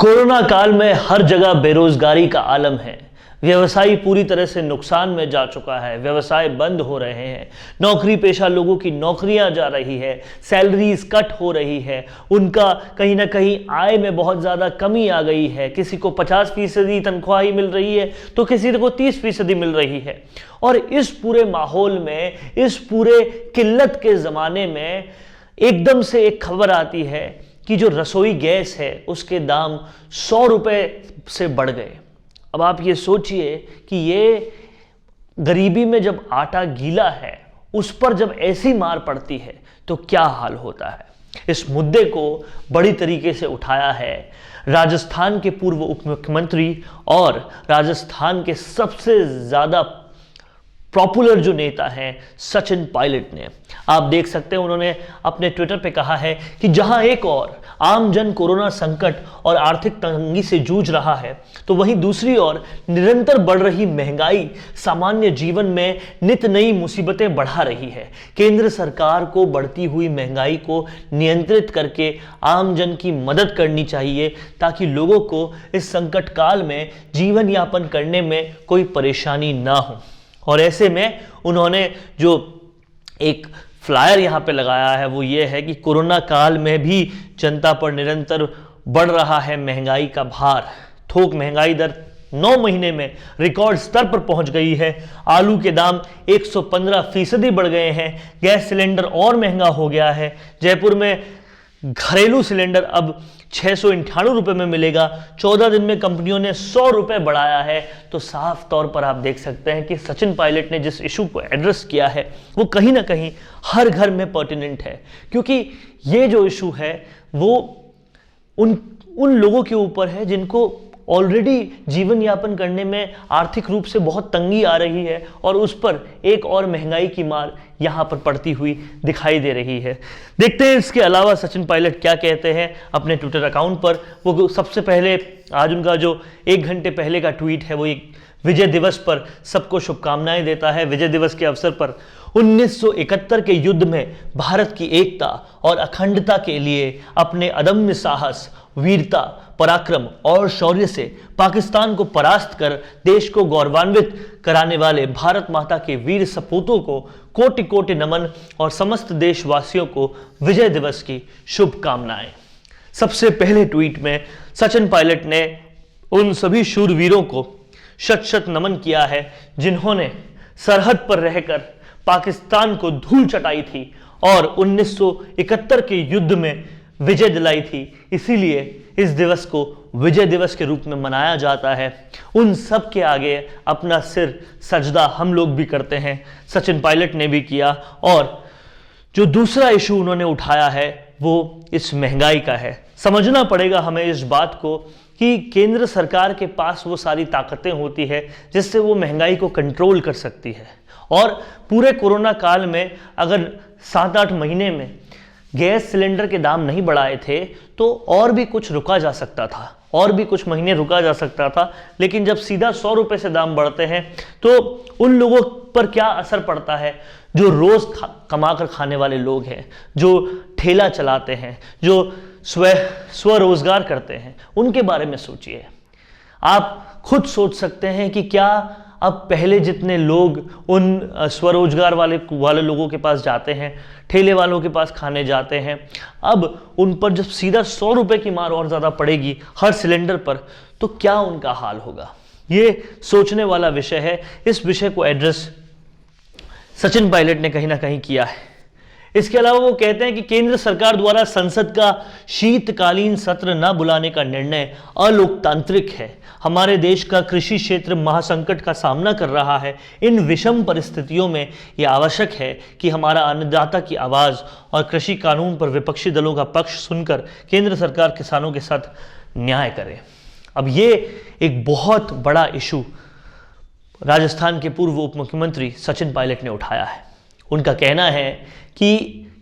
Corona काल में हर जगह बेरोजगारी का आलम है। व्यवसायी पूरी तरह से नुकसान में जा चुका है। व्यवसाय बंद हो रहे हैं। नौकरी पेशा लोगों की नौकरियां जा रही है। सैलरीज कट हो रही है। उनका कहीं ना कहीं आय में बहुत ज़्यादा कमी आ गई है। किसी को 50% तनख्वाह ही मिल रही है तो किसी को 30% मिल रही है। और इस पूरे माहौल में, इस पूरे किल्लत के ज़माने में एकदम से एक खबर आती है कि जो रसोई गैस है उसके दाम 100 रुपये से बढ़ गए। अब आप ये सोचिए कि ये गरीबी में जब आटा गीला है उस पर जब ऐसी मार पड़ती है तो क्या हाल होता है। इस मुद्दे को बड़ी तरीके से उठाया है राजस्थान के पूर्व उप मुख्यमंत्री और राजस्थान के सबसे ज़्यादा पॉपुलर जो नेता हैं सचिन पायलट ने। आप देख सकते हैं उन्होंने अपने ट्विटर पे कहा है कि जहां एक और आम जन कोरोना संकट और आर्थिक तंगी से जूझ रहा है तो वहीं दूसरी ओर निरंतर बढ़ रही महंगाई सामान्य जीवन में नित नई मुसीबतें बढ़ा रही है। केंद्र सरकार को बढ़ती हुई महंगाई को नियंत्रित करके आम जन की मदद करनी चाहिए ताकि लोगों को इस संकट काल में जीवन यापन करने में कोई परेशानी ना हो। और ऐसे में उन्होंने जो एक फ्लायर यहाँ पे लगाया है वो ये है कि कोरोना काल में भी जनता पर निरंतर बढ़ रहा है महंगाई का भार। थोक महंगाई दर 9 महीने में रिकॉर्ड स्तर पर पहुंच गई है। आलू के दाम 115% बढ़ गए हैं। गैस सिलेंडर और महंगा हो गया है। जयपुर में घरेलू सिलेंडर अब 698 रुपये में मिलेगा। 14 दिन में कंपनियों ने 100 रुपये बढ़ाया है। तो साफ तौर पर आप देख सकते हैं कि सचिन पायलट ने जिस इशू को एड्रेस किया है वो कहीं ना कहीं हर घर में पर्टिनेंट है, क्योंकि ये जो इशू है वो उन लोगों के ऊपर है जिनको ऑलरेडी जीवन यापन करने में आर्थिक रूप से बहुत तंगी आ रही है और उस पर एक और महंगाई की मार यहाँ पर पड़ती हुई दिखाई दे रही है। देखते हैं इसके अलावा सचिन पायलट क्या कहते हैं अपने ट्विटर अकाउंट पर। वो सबसे पहले आज उनका जो 1 घंटे पहले का ट्वीट है वो एक विजय दिवस पर सबको शुभकामनाएं देता है। विजय दिवस के अवसर पर 1971 के युद्ध में भारत की एकता और अखंडता के लिए अपने अदम्य साहस, वीरता, पराक्रम और शौर्य से पाकिस्तान को परास्त कर देश को गौरवान्वित कराने वाले भारत माता के वीर सपूतों को कोटि कोटि नमन और समस्त देशवासियों को विजय दिवस की शुभकामनाएं। सबसे पहले ट्वीट में सचिन पायलट ने उन सभी शूरवीरों को शत शत नमन किया है जिन्होंने सरहद पर रहकर पाकिस्तान को धूल चटाई थी और 1971 के युद्ध में विजय दिलाई थी। इसीलिए इस दिवस को विजय दिवस के रूप में मनाया जाता है। उन सब के आगे अपना सिर सजदा हम लोग भी करते हैं, सचिन पायलट ने भी किया। और जो दूसरा इशू उन्होंने उठाया है वो इस महंगाई का है। समझना पड़ेगा हमें इस बात को कि केंद्र सरकार के पास वो सारी ताकतें होती है जिससे वो महंगाई को कंट्रोल कर सकती है। और पूरे कोरोना काल में अगर 7-8 महीने में गैस सिलेंडर के दाम नहीं बढ़ाए थे तो और भी कुछ रुका जा सकता था, और भी कुछ महीने रुका जा सकता था। लेकिन जब सीधा 100 रुपये से दाम बढ़ते हैं तो उन लोगों पर क्या असर पड़ता है जो रोज़ कमा कर खाने वाले लोग हैं, जो ठेला चलाते हैं, जो स्वरोजगार करते हैं, उनके बारे में सोचिए। आप खुद सोच सकते हैं कि क्या अब पहले जितने लोग उन स्वरोजगार वाले लोगों के पास जाते हैं, ठेले वालों के पास खाने जाते हैं, अब उन पर जब सीधा 100 रुपये की मार और ज़्यादा पड़ेगी हर सिलेंडर पर तो क्या उनका हाल होगा। ये सोचने वाला विषय है। इस विषय को एड्रेस सचिन पायलट ने कहीं ना कहीं किया है। इसके अलावा वो कहते हैं कि केंद्र सरकार द्वारा संसद का शीतकालीन सत्र न बुलाने का निर्णय अलोकतांत्रिक है। हमारे देश का कृषि क्षेत्र महासंकट का सामना कर रहा है। इन विषम परिस्थितियों में यह आवश्यक है कि हमारा अन्नदाता की आवाज़ और कृषि कानून पर विपक्षी दलों का पक्ष सुनकर केंद्र सरकार किसानों के साथ न्याय करे। अब ये एक बहुत बड़ा इशू राजस्थान के पूर्व उप मुख्यमंत्री सचिन पायलट ने उठाया है। उनका कहना है कि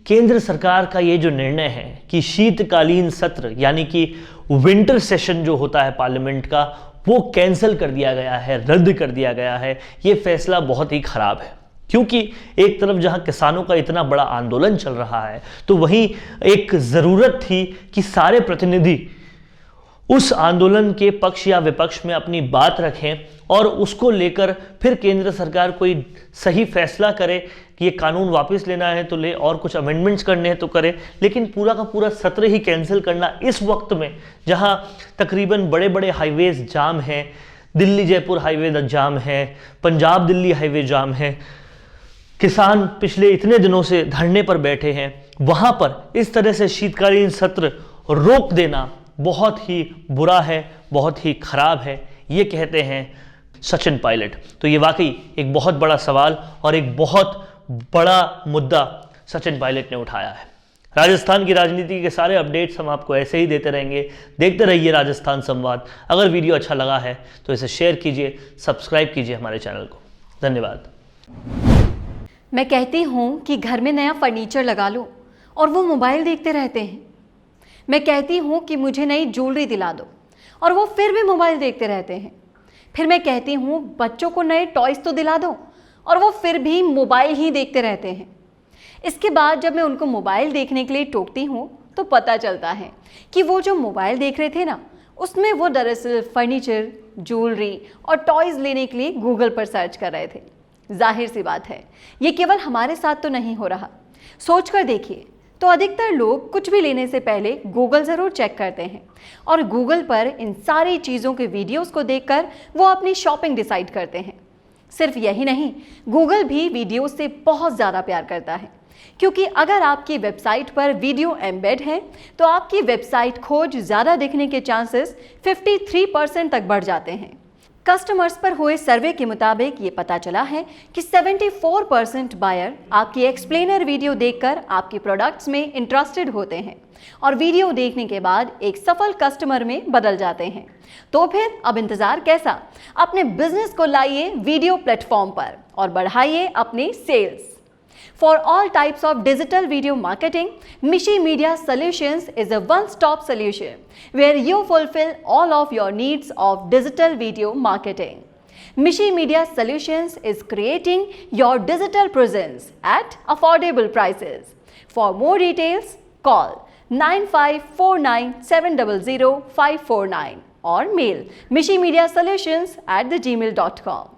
केंद्र सरकार का ये जो निर्णय है कि शीतकालीन सत्र यानी कि विंटर सेशन जो होता है पार्लियामेंट का वो कैंसिल कर दिया गया है, रद्द कर दिया गया है। ये फैसला बहुत ही खराब है, क्योंकि एक तरफ जहां किसानों का इतना बड़ा आंदोलन चल रहा है तो वहीं एक ज़रूरत थी कि सारे प्रतिनिधि उस आंदोलन के पक्ष या विपक्ष में अपनी बात रखें और उसको लेकर फिर केंद्र सरकार कोई सही फैसला करे कि ये कानून वापस लेना है तो ले और कुछ अमेंडमेंट्स करने हैं तो करे, लेकिन पूरा का पूरा सत्र ही कैंसिल करना इस वक्त में जहां तकरीबन बड़े बड़े हाईवेज जाम हैं, दिल्ली जयपुर हाईवे जाम है, पंजाब दिल्ली हाईवे जाम है, किसान पिछले इतने दिनों से धरने पर बैठे हैं, वहां पर इस तरह से शीतकालीन सत्र रोक देना बहुत ही बुरा है, बहुत ही खराब है, ये कहते हैं सचिन पायलट। तो ये वाकई एक बहुत बड़ा सवाल और एक बहुत बड़ा मुद्दा सचिन पायलट ने उठाया है। राजस्थान की राजनीति के सारे अपडेट्स हम आपको ऐसे ही देते रहेंगे। देखते रहिए राजस्थान संवाद। अगर वीडियो अच्छा लगा है तो इसे शेयर कीजिए, सब्सक्राइब कीजिए हमारे चैनल को। धन्यवाद। मैं कहती हूँ कि घर में नया फर्नीचर लगा लो और वो मोबाइल देखते रहते हैं। मैं कहती हूँ कि मुझे नई ज्वेलरी दिला दो और वो फिर भी मोबाइल देखते रहते हैं। फिर मैं कहती हूँ बच्चों को नए टॉयज़ तो दिला दो और वो फिर भी मोबाइल ही देखते रहते हैं। इसके बाद जब मैं उनको मोबाइल देखने के लिए टोकती हूँ तो पता चलता है कि वो जो मोबाइल देख रहे थे ना, उसमें वो दरअसल फर्नीचर, ज्वेलरी और टॉयज़ लेने के लिए गूगल पर सर्च कर रहे थे। जाहिर सी बात है, ये केवल हमारे साथ तो नहीं हो रहा। सोच कर देखिए तो अधिकतर लोग कुछ भी लेने से पहले गूगल ज़रूर चेक करते हैं और गूगल पर इन सारी चीज़ों के वीडियोस को देखकर वो अपनी शॉपिंग डिसाइड करते हैं। सिर्फ यही नहीं, गूगल भी वीडियो से बहुत ज़्यादा प्यार करता है, क्योंकि अगर आपकी वेबसाइट पर वीडियो एम्बेड है तो आपकी वेबसाइट खोज ज़्यादा दिखने के चांसेस 53% तक बढ़ जाते हैं। कस्टमर्स पर हुए सर्वे के मुताबिक ये पता चला है कि 74% बायर आपकी एक्सप्लेनर वीडियो देखकर आपके प्रोडक्ट्स में इंटरेस्टेड होते हैं और वीडियो देखने के बाद एक सफल कस्टमर में बदल जाते हैं। तो फिर अब इंतज़ार कैसा? अपने बिजनेस को लाइए वीडियो प्लेटफॉर्म पर और बढ़ाइए अपनी sales. For all types of digital video marketing, Mishi Media Solutions is a one-stop solution where you fulfill all of your needs of digital video marketing. Mishi Media Solutions is creating your digital presence at affordable prices. For more details, call 9549700549 or mail mishimediasolutions@gmail.com.